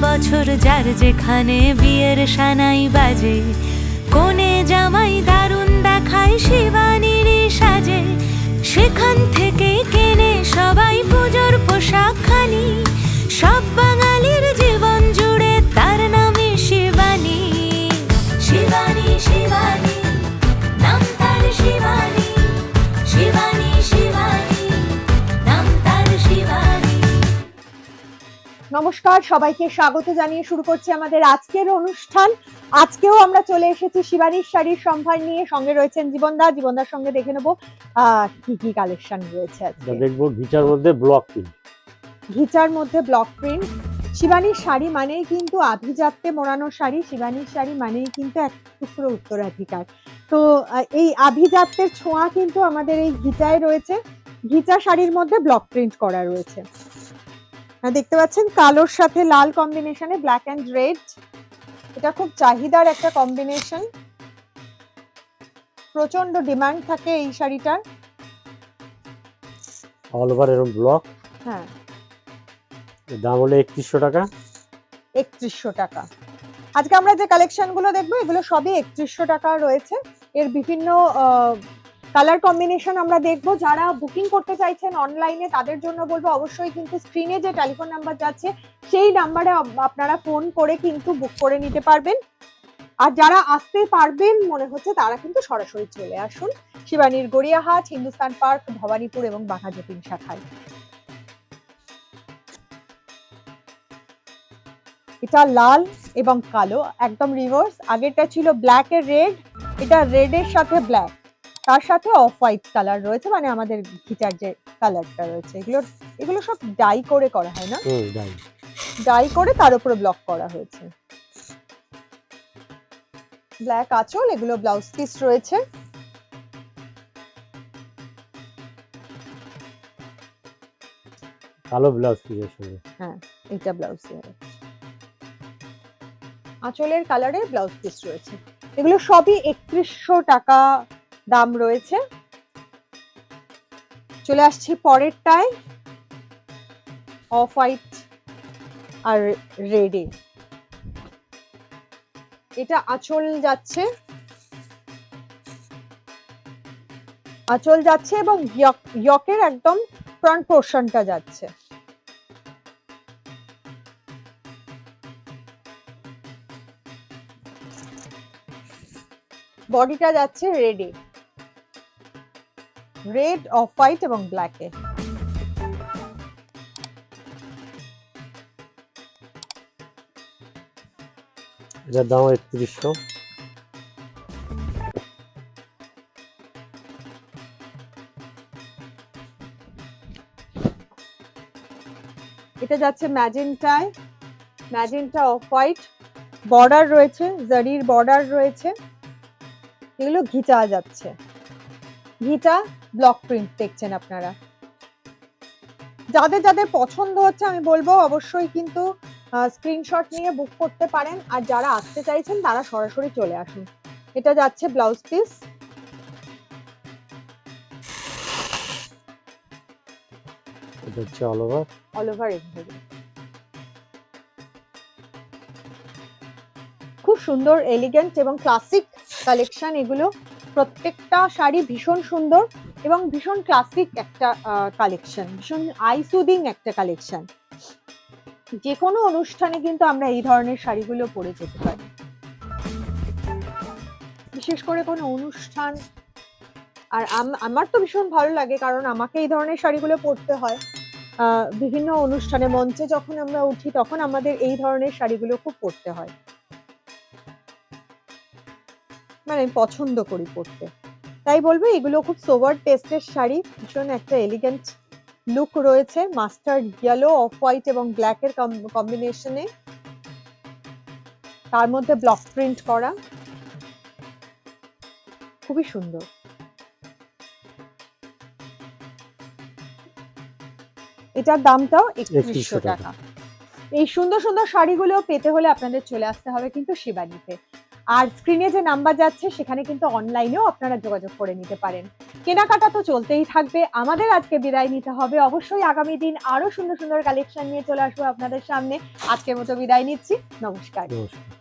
বছর যার যেখানে বিয়ের সানাই বাজে, কোণে জামাই দারুণ দেখায় শিবানীর সাজে, সেখান থেকে কেনে সবাই পুজোর পোশাক খানি। সব বাঙালির জীবন জুড়ে তার নামে শিবানী। শিবানী শিবানী নাম তার শিবানী, শিবানী শিবানী নাম তার শিবানী। নমস্কার, সবাইকে স্বাগত জানিয়ে শুরু করছি আমাদের আজকের অনুষ্ঠান। আজকেও আমরা চলে এসেছি শিবানীর শাড়ির সম্ভার নিয়ে। সঙ্গে রয়েছেন জীবনদার সঙ্গে দেখে নেবো কি কি কালেকশন রয়েছে আজকে। দেখবো ঘিচার মধ্যে ব্লক প্রিন্ট। ঘিচার মধ্যে ব্লক প্রিন্ট। শিবানীর শাড়ি মানেই কিন্তু আভিজাত্যে মোড়ানো শাড়ি, শিবানীর শাড়ি মানেই কিন্তু এক টুকরো উত্তরাধিকার। তো এই আভিজাত্যের ছোঁয়া কিন্তু আমাদের এই ঘিচায় রয়েছে। ঘিচা শাড়ির মধ্যে ব্লক প্রিন্ট করা রয়েছে। দেখতে পাচ্ছেন কালোর সাথে লাল কম্বিনেশনে, ব্ল্যাক এন্ড রেড। এটা খুব চাহিদার একটা কম্বিনেশন, প্রচন্ড ডিমান্ড থাকে এই শাড়িটার। অল ওভার এরকম ব্লক। হ্যাঁ, দাম হলো 3100 টাকা। 3100 টাকা। আজকে আমরা যে কালেকশন গুলো দেখবো এগুলো সবই 3100 টাকা রয়েছে। এর বিভিন্ন কালার কম্বিনেশন আমরা দেখবো। যারা বুকিং করতে চাইছেন অনলাইনে তাদের জন্য বলবো অবশ্যই কিন্তু স্ক্রিনে যে টেলিফোন নাম্বার যাচ্ছে সেই নাম্বারে আপনারা ফোন করে কিন্তু বুক করে নিতে পারবেন। আর যারা আসতে পারবেন মনে হচ্ছে তারা কিন্তু সরাসরি চলে আসুন শিবানীর গড়িয়াহাট, হিন্দুস্তান পার্ক, ভবানীপুর এবং বাঘাযতীন শাখায়। এটা লাল এবং কালো, একদম রিভার্স। আগেরটা ছিল ব্ল্যাক এর রেড, এটা রেড এর সাথে ব্ল্যাক, তার সাথে অফ হোয়াইট কালার রয়েছে, মানে আমাদের ঘিচার যে কালারটা রয়েছে। এগুলো সব ডাই করে করা হয় না? ডাই করে তার উপরে ব্লক করা হয়েছে। ব্ল্যাক আঁচল, এগুলো ব্লাউজ পিস রয়েছে। কালো ব্লাউজ পিসের সঙ্গে। হ্যাঁ, এটা ব্লাউজ আঁচলের কালারে ব্লাউজ পিস রয়েছে। এগুলো সবই 3100 টাকা দাম রয়েছে। চলে আসছি পরেরটায়, অফ হোয়াইট আর রেডে। এটা আঁচল যাচ্ছে, এবং ইয়কের একদম ফ্রন্ট পোর্শনটা যাচ্ছে। বডিটা যাচ্ছে রেডে, রেড, অফ হোয়াইট এবং ব্ল্যাকে। এটার দাম 3100। এটা যাচ্ছে ম্যাজেন্টায়, ম্যাজেন্টা অফ হোয়াইট, বর্ডার রয়েছে, জারির বর্ডার রয়েছে। এগুলো ঘিচা যাচ্ছে, ঘিচা ব্লক প্রিন্ট দেখছেন আপনারা। যাদের যাদের পছন্দ হচ্ছে আমি বলবো অবশ্যই কিন্তু স্ক্রিনশট নিয়ে বুক করতে পারেন। আর যারা আসতে চাইছেন তারা সরাসরি চলে আসুন। এটা যাচ্ছে ব্লাউজ পিস। এটা হচ্ছে অল ওভার এভাবে খুব সুন্দর, এলিগেন্ট এবং ক্লাসিক কালেকশন এগুলো। প্রত্যেকটা শাড়ি ভীষণ সুন্দর এবং ভীষণ ক্লাসিক একটা কালেকশন, ভীষণ আই সুদিং একটা কালেকশন। যে কোনো অনুষ্ঠানে কিন্তু আমরা এই ধরনের শাড়িগুলো পরে যেতে পারি, বিশেষ করে কোনো অনুষ্ঠান। আর আমার তো ভীষণ ভালো লাগে, কারণ আমাকে এই ধরনের শাড়িগুলো পরতে হয়। বিভিন্ন অনুষ্ঠানে মঞ্চে যখন আমরা উঠি তখন আমাদের এই ধরনের শাড়িগুলো খুব পরতে হয়, মানে আমি পছন্দ করি পরতে। তাই বলবো এগুলো খুব সোভার টেস্টের শাড়ি, ভীষণ একটা এলিগেন্ট লুক রয়েছে। মাস্টার্ড ইয়েলো, অফ হোয়াইট এবং ব্ল্যাক এর কম্বিনেশনে, তার মধ্যে ব্লক প্রিন্ট করা, খুবই সুন্দর। এটার দামটাও 3100 টাকা। এই সুন্দর সুন্দর শাড়িগুলো পেতে হলে আপনাদের চলে আসতে হবে কিন্তু শিবানীতে। আর স্ক্রিনে যে নাম্বার যাচ্ছে সেখানে কিন্তু অনলাইনেও আপনারা যোগাযোগ করে নিতে পারেন। কেনাকাটা তো চলতেই থাকবে, আমাদের আজকে বিদায় নিতে হবে। অবশ্যই আগামী দিন আরো সুন্দর সুন্দর কালেকশন নিয়ে চলে আসবো আপনাদের সামনে। আজকের মতো বিদায় নিচ্ছি, নমস্কার। নমস্কার।